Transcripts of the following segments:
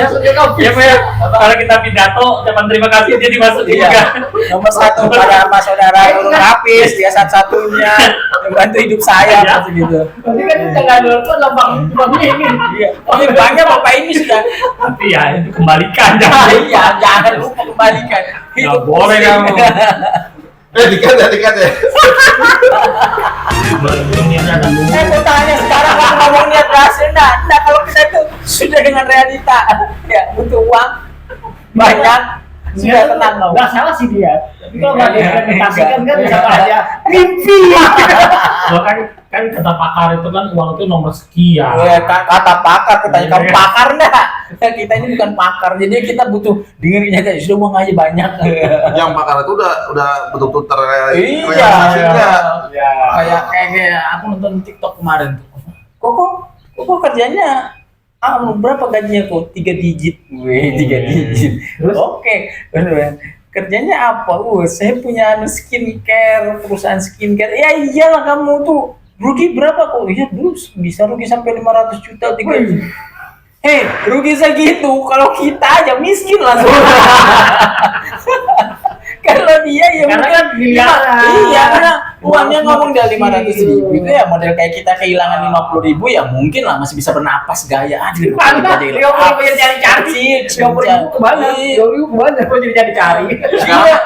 Ya, Pak ya. Kalau kita pidato, ucapan terima kasih dia dimasukin juga. Nomor 1 pada Mas Saudara Nurul Hafiz, dia satu-satunya membantu hidup saya gitu. Tapi kan kita nggak nelfon lah bang ini. Iya. Oh, banyak Bapak ini sudah. Tapi ya itu kembalikan Iya, jangan lupa kembalikan. Nggak boleh kamu. Dikat ya. Saya mau tanya sekarang kalau ngomong niat berhasil enggak kalau kita itu sudah dengan realita ya butuh uang banyak sudah tenang dong. Nggak salah sih dia. Tapi kalau nggak diimplementasikan kan bisa aja mimpi. kan kata pakar itu kan uang itu nomor sekian. Ya, kata pakar katanya kamu pakar enggak? Kita ini bukan pakar, jadi kita butuh dengerin aja sudah uang aja banyak. Yang pakar itu udah betul-betul terrealisasi enggak? Kayak aku nonton TikTok kemarin tuh. Kok kerjanya berapa gajinya kok? 3 digit. 3 digit. Oke, benar. Kerjanya apa? Saya punya skincare, perusahaan skincare. Ya iyalah kamu tuh rugi berapa kok? Ya dulu bisa rugi sampai 500 juta 3 digit. Rugi segitu kalau kita aja miskin langsung. Kalau dia ya karena kan iya karena uangnya ngomong dari 500.000 itu ya model kayak kita kehilangan 50.000 ya mungkin lah masih bisa bernapas gaya aduh apa jadi cari 50.000 kemana 20.000 kemana kok jadi cari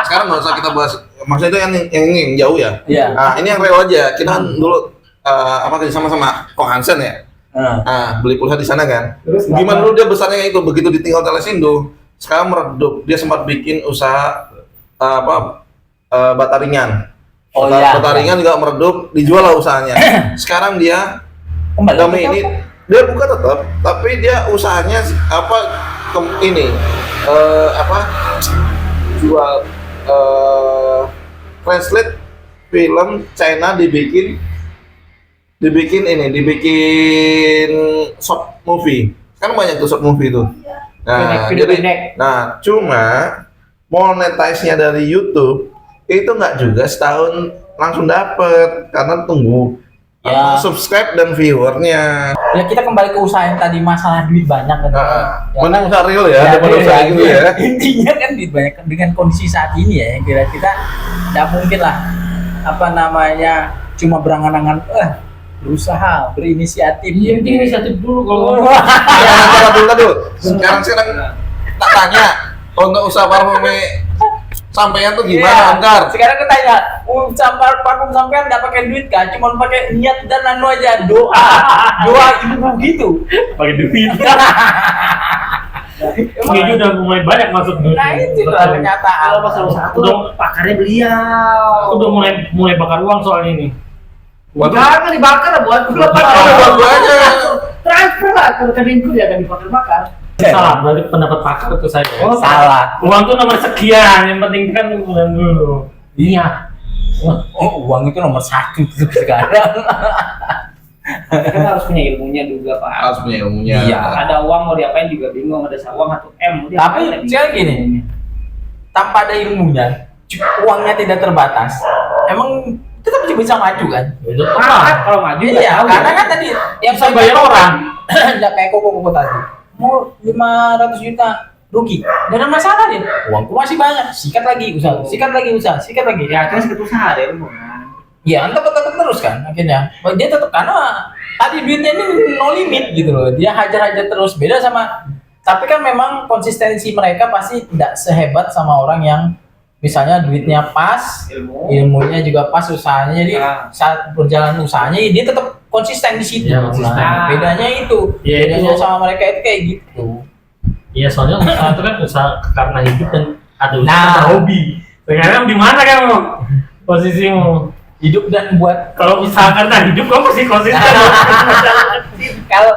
sekarang nggak usah kita bahas maksudnya itu yang jauh ya. Iya. Ini yang real aja kita dulu kerja sama Kong Hansen ya. Beli pulsa di sana kan. Terus gimana dulu dia besarnya itu begitu ditinggal Telesindo sekarang meredup dia sempat bikin usaha bata ringan. Bata ringan juga meredup, dijual lah usahanya. Sekarang dia ini dia buka tetap, tapi dia usahanya jual translate film China dibikin short movie. Kan banyak tuh short movie tuh. Nah, cuma monetize-nya dari YouTube itu nggak juga setahun langsung dapet karena tunggu subscribe dan viewernya. Ya kita kembali ke usaha yang tadi masalah duit banyak kan. Mana usaha real ya, daripada usaha gitu ya. Intinya kan duit banyak dengan kondisi saat ini ya, kita nggak mungkin lah cuma berangan-angan berusaha berinisiatif. Iya inisiatif dulu kalau. Sekarang tak tanya. Kalau nggak usah parfum sampean tuh gimana Anggar? Sekarang kita tanya, parfum sampean nggak pakai duit kan? Cuma pakai niat dan aja doa ibu gitu. Pakai duit. Ini udah mulai banyak masuk duit. Nah itu lah kenyataan. Kalau masalah 1 udah pakarnya beliau. Udah mulai bakar uang soal ini. Jangan dibakar buat transfer lah kalau Kemenku dia akan dibakar. Salah, berarti pendapat pakar itu saya. Salah. Uang tuh nomor sekian, yang penting kan bulan dulu. Iya. Uang itu nomor 1 sekarang. Kan harus punya ilmunya juga Pak. Harus punya ilmunya. Iya. Ada uang mau diapain juga bingung, ada uang 1 M. Tapi sekarang gini, tanpa ada ilmunya, uangnya tidak terbatas. Emang tetap bisa maju kan? Itu kalau maju iya, karena kan tadi yang saya bayar orang, nggak kayak koko tadi. Mau 500 juta rugi, nggak ada masalah deh. Uangku masih banyak, sikat lagi usaha. Ya akhirnya segitu usaha deh lu kan. Ya tetap terus kan akhirnya. Dia tetap karena tadi duitnya ini no limit gitu loh. Dia hajar terus, beda sama. Tapi kan memang konsistensi mereka pasti tidak sehebat sama orang yang misalnya duitnya pas, ilmunya juga pas, usahanya jadi saat berjalan usahanya dia tetap konsisten di situ. Ya, bedanya itu, bedanya sama mereka itu kayak gitu. Iya soalnya usaha itu kan usaha karena hidup dan ada usaha karena hobi. Sekarang di mana kamu posisimu? Hidup dan buat kalau usaha karena hidup kamu masih konsisten. Kalau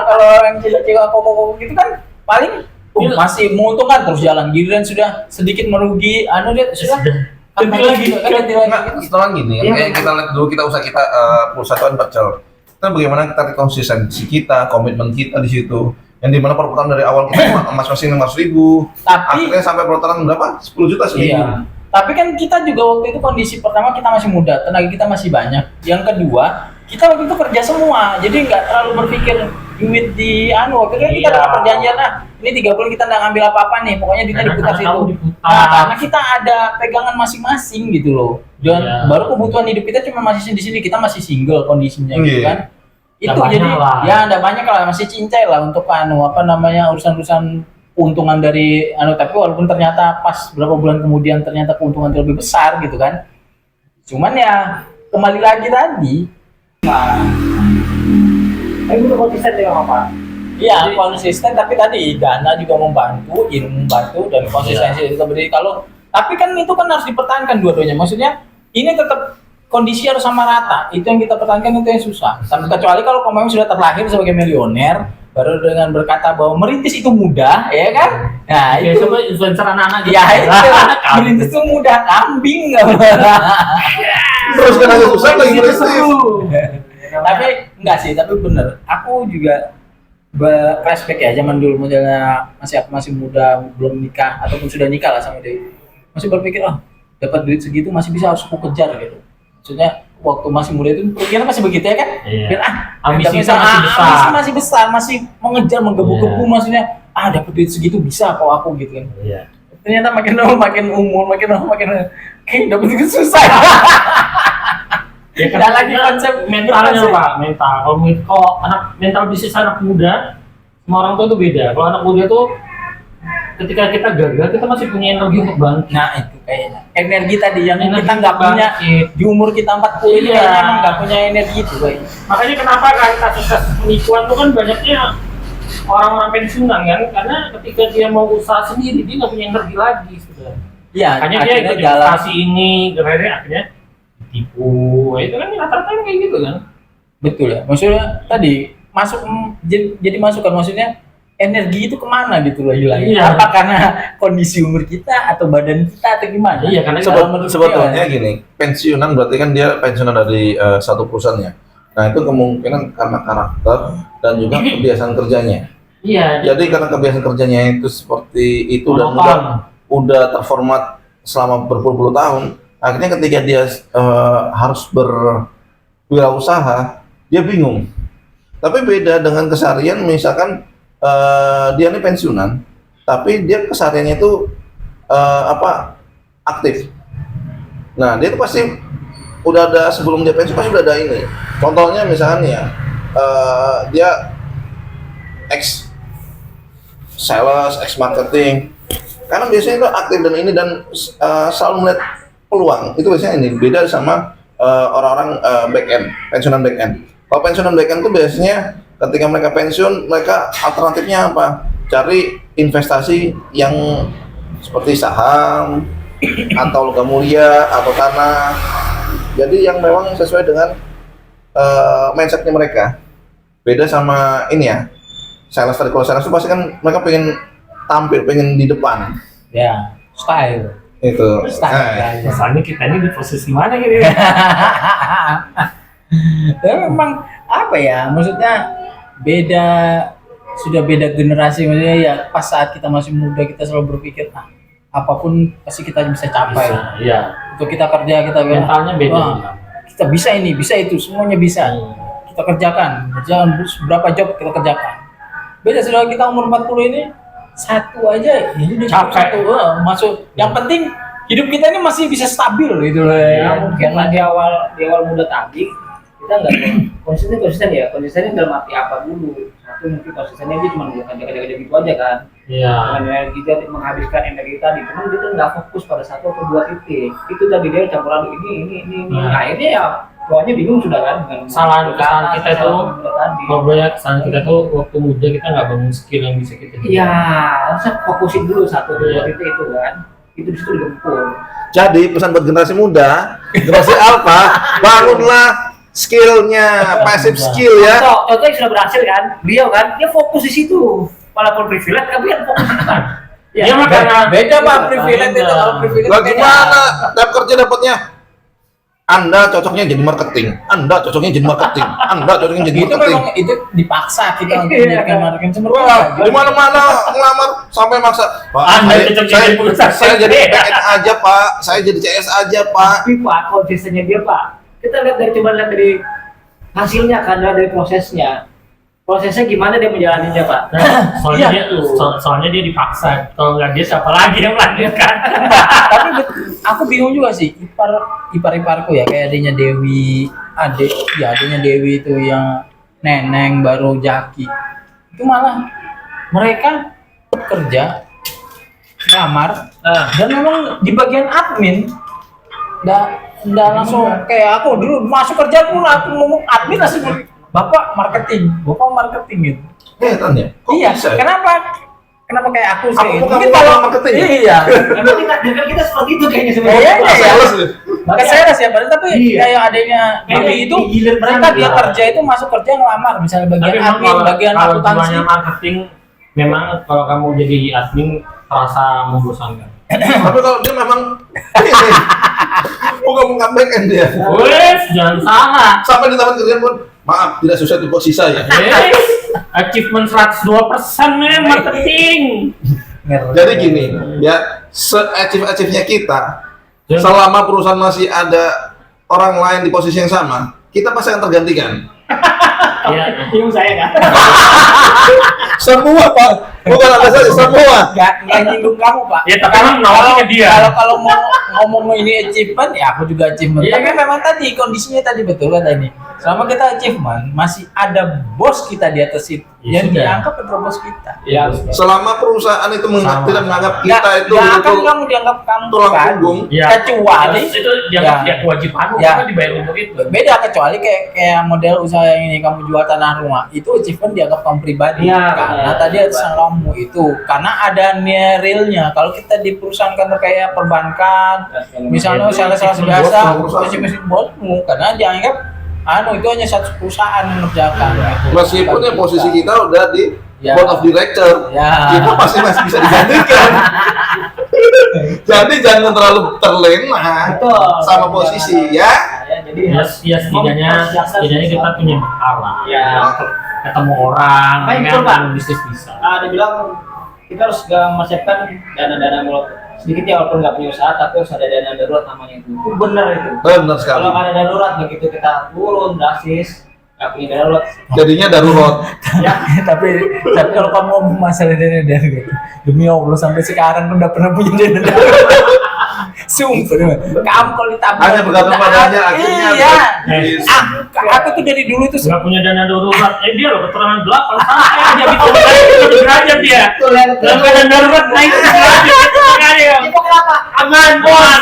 orang cewek koko gitu kan paling masih menguntungkan terus jalan giliran sudah sedikit merugi dia sudah ganti lagi. Setelah gini kayak kita lihat dulu kita usaha kita perusahaan pecel kita bagaimana kita konsistensi kita komitmen kita di situ yang dimana perputaran dari awal kita masing-masing 500.000 akhirnya sampai perputaran berapa 10 juta seminggu. Iya. Tapi kan kita juga waktu itu kondisi pertama kita masih muda, tenaga kita masih banyak. Yang kedua, kita waktu itu kerja semua, jadi nggak terlalu berpikir duit di akhirnya kita dapat perjanjian ini 3 bulan kita nggak ngambil apa-apa nih, pokoknya duitnya diputar situ. Karena kita ada pegangan masing-masing gitu loh. Jangan baru kebutuhan hidup kita cuma masih di sini, kita masih single kondisinya gitu kan. Itu jadi ya enggak banyak lah, masih cincai lah untuk urusan-urusan keuntungan dari tapi walaupun ternyata pas berapa bulan kemudian ternyata keuntungan lebih besar gitu kan. Cuman ya kembali lagi tadi Udah konsisten dengan apa? iya konsisten, tapi tadi dana juga membantu, ilmu membantu, dan konsistensi itu berdiri. Tapi kan itu kan harus dipertahankan dua-duanya, maksudnya ini tetap kondisi harus sama rata, itu yang kita pertahankan, itu yang susah. Kecuali kalau kamu sudah terlahir sebagai milioner, baru dengan berkata bahwa merintis itu mudah, ya kan? Nah itu coba influencer anak-anak gitu. Ya itu merintis itu mudah, kambing nggak? Terus kan agak susah lagi merintis. Tapi enggak sih, tapi bener. Aku juga flashback ya zaman dulu, modelnya aku masih muda, belum nikah ataupun sudah nikah lah sama dia. Masih berpikir dapat duit segitu masih bisa, harus aku kejar gitu. Maksudnya waktu masih muda itu pikiran masih begitu ya kan? Biar ambisi masih besar, masih mengejar, menggebu-gebu, maksudnya dapat duit segitu bisa kok aku gitu kan. Ternyata makin umur makin kayak dapat duit susah. Ya kan lagi konsep mentalnya Pak, mental. Kalau anak mental bisnis anak muda sama orang tua itu beda. Kalau anak muda tuh ketika kita gagal, kita masih punya energi untuk bangkit. Nah itu kayaknya energi tadi yang kita nggak punya di umur kita 40 ini, kayaknya emang nggak punya energi itu kayaknya. Makanya kenapa kan kasus-kasus penipuan itu kan banyaknya orang-orang pensiunan kan, karena ketika dia mau usaha sendiri dia nggak punya energi lagi sudah. Iya. Makanya dia ikut investasi ini, akhirnya tipu, itu kan rata-rata kayak gitu kan. Betul ya, maksudnya tadi jadi masukan, maksudnya energi itu kemana gitu loh hilangnya. Apa karena kondisi umur kita atau badan kita atau gimana? Iya, karena sebetulnya gini, pensiunan berarti kan dia pensiunan dari satu perusahaannya. Nah itu kemungkinan karena karakter dan juga kebiasaan kerjanya. Iya. Jadi karena kebiasaan kerjanya itu seperti itu dan udah terformat selama berpuluh-puluh tahun. Akhirnya ketika dia harus berwirausaha, dia bingung. Tapi beda dengan keseharian, misalkan dia ini pensiunan, tapi dia kesehariannya itu aktif. Nah dia itu pasti udah ada, sebelum dia pensiun pasti udah ada ini. Contohnya misalkan ya, dia ex sales, ex marketing, karena biasanya itu aktif dan ini dan selalu melihat peluang. Itu biasanya ini beda sama orang-orang back end, pensiunan back end. Kalau pensiunan back end itu biasanya ketika mereka pensiun, mereka alternatifnya apa? Cari investasi yang seperti saham atau logam mulia atau tanah. Jadi yang memang sesuai dengan mindsetnya mereka. Beda sama ini ya, sales tadi. Kalau sales itu pasti kan mereka pengen tampil, pengen di depan. Ya, style. Itu. Misalnya kita ini di posisi mana gitu? Tapi memang apa ya, maksudnya sudah beda generasi, maksudnya ya pas saat kita masih muda kita selalu berpikir apapun pasti kita bisa capai. Iya. Untuk kita kerja kita mentalnya beda. Kita bisa ini, bisa itu, semuanya bisa. Kita kerjakan berapa job kita kerjakan. Beda sudah kita umur 40 ini satu aja ini udah capek masuk. Yang penting hidup kita ini masih bisa stabil gitu loh ya. Karena di awal muda tadi kita nggak konsistennya dalam arti apa dulu. Satu mungkin konsistennya dia cuma kerja gitu aja kan. Iya. Energi kita menghabiskan energi tadi, cuman dia tuh nggak fokus pada satu atau dua titik. Itu tadi dia campur aduk ini. Akhirnya ya pokoknya bingung sudah kan dengan kesalahan kita itu. Kalau banyak kesalahan kita tuh waktu muda kita nggak bangun skill yang bisa kita. Iya, harusnya fokusin dulu satu atau dua titik itu kan. Itu disitu digempur. Jadi pesan buat generasi muda, generasi alpha, bangunlah skillnya, passive skill ya. Contoh yang sudah berhasil kan, beliau kan, dia fokus di situ. Walaupun privilege, tapi kan fokus di situ. Ya, makanya beda Pak privilege itu. Kalau privilege bagaimana tiap kerja dapatnya? Anda cocoknya jadi marketing, Anda cocoknya jadi marketing, Anda cocoknya jadi marketing. Itu dipaksa kita untuk jadi marketing semua. Di mana-mana ngelamar sampai maksa. Pak, saya jadi PN aja Pak, saya jadi CS aja Pak. Tapi Pak, konsistennya dia Pak. Kita lihat dari hasilnya kan, dari prosesnya. prosesnya gimana dia menjalaninya Pak? Nah, soalnya Iya. soalnya dia dipaksa. Kalau nggak dia siapa lagi yang melanjutkan? Tapi aku bingung juga sih, ipar-iparku ya, kayak adiknya Dewi, adiknya Dewi itu yang Neneng baru Jaki. Itu malah mereka kerja ngelamar dan memang di bagian admin nggak langsung kayak aku dulu masuk kerja pun aku ngomong admin langsung bapak marketing gitu. Tanya. Kok Iya, bisa? kenapa kayak aku sih? Aku Mungkin bukan kalau marketing ya? iya, Emang kita seperti itu kayaknya Kayaknya sebenarnya. ya. Sales ya? maka saya ya padahal tapi Iya. kayak adanya Kayaknya Dewi itu digilir mereka kan. dia kerja itu masuk kerja ngelamar misalnya Tapi bagian memang admin, bagian kalau akuntansi. jiwanya marketing, memang kalau kamu jadi admin terasa membosankan. Tapi kalau dia memang ini, bukan bukan back end dia. Wes, jangan salah. Sampai di taman kerjaan pun, maaf tidak sesuai tupoksi saya. Achievement 102% men marketing. Jadi gini, ya se-achieve-achieve-nya kita, selama perusahaan masih ada orang lain di posisi yang sama, kita pasti akan tergantikan. Iya. Bingung saya kan? Semua Pak, bukan ada saja semua. Nggak nyinggung kamu pak. Ya tapi kan nawarnya ke dia. Kalau mau ngomong ini achievement ya aku juga achievement. Iya, Tapi kan? memang tadi kondisinya tadi betul kata ini. Selama kita achievement masih ada bos kita di atas itu Ya, yang sudah. dianggap adalah bos kita. Iya. Selama perusahaan itu Sama. tidak menganggap Nggak kita itu akan betul kamu dianggap kamu tulang kan. punggung. Ya. Kecuali itu dianggap Ya. ya kewajiban Ya. kan dibayar untuk itu. beda kecuali kayak model usaha yang ini kamu jual tanah rumah itu achievement dianggap kamu pribadi Iya, karena benar. tadi atas kamu itu karena ada realnya. Kalau kita di perusahaan kantor kayak perbankan misalnya Itu sales achievement biasa bosmu. achievement bosmu karena dianggap itu hanya satu perusahaan mengerjakan gitu. Meskipun ya posisi kita udah di Ya. board of director, Ya. kita pasti masih bisa digantikan. Jadi jangan terlalu terlena Betul. sama posisi ya. Jadi Ya setidaknya kita punya bekal lah. Ya. Ketemu orang, Baik, kan, betul, Pak. bisnis bisa. Dia bilang kita harus mempersiapkan dana-dana sedikit ya walaupun nggak punya usaha tapi harus ada dana darurat namanya itu benar itu. Benar sekali. Kalau nggak ada darurat begitu kita turun drastis nggak punya darurat Jadinya darurat. ya tapi kalau kamu ngomong masalah dana darurat demi Allah sampai sekarang pun udah pernah punya dana darurat. Sumpah kamu kalau ditabung Hanya bergantung padanya akhirnya. iya Yes. aku tuh dari dulu tuh Nggak punya dana darurat. Dia loh keterangan 8 saya dia bisa naik ke derajat dia. Nggak ada darurat naik ke derajat sekali ya. itu kenapa Aman, bos.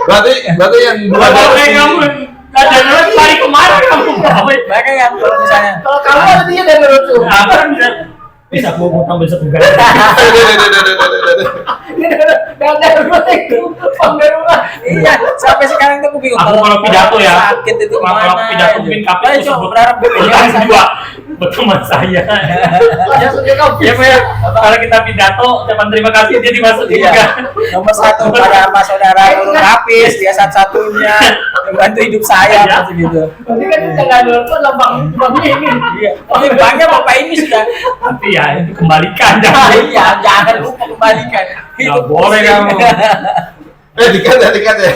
Berarti yang dua Kalau dari kayak kamu nggak ada darurat hari kemarin kamu bawa. mereka kan kalau misalnya kalau kamu ada dia darurat tuh Apa bisa gua tambah satu gaji. ini darurat itu uang darurat iya sampai sekarang tuh aku bingung Aku kalau pidato ya, sakit itu kalau gimana pidato gitu. bikin KPU Lah, cuma sebut berharap bukan dua buat teman saya. maksudnya kamu Ya Pak, ya. Kalau kita pidato, ucapan terima kasih dia dimasukin Iya. juga. Nomor satu pada Pak Saudara Nurul Hafiz, dia satu-satunya membantu hidup saya Iya. gitu gitu. berarti kan kita nggak darurat tuh lambang ini Iya. Tapi bangga Bapak ini sudah. Tapi ya itu kembalikan Ah, jangan. iya, jangan lupa kembalikan. Nggak boleh kamu. dikat ya.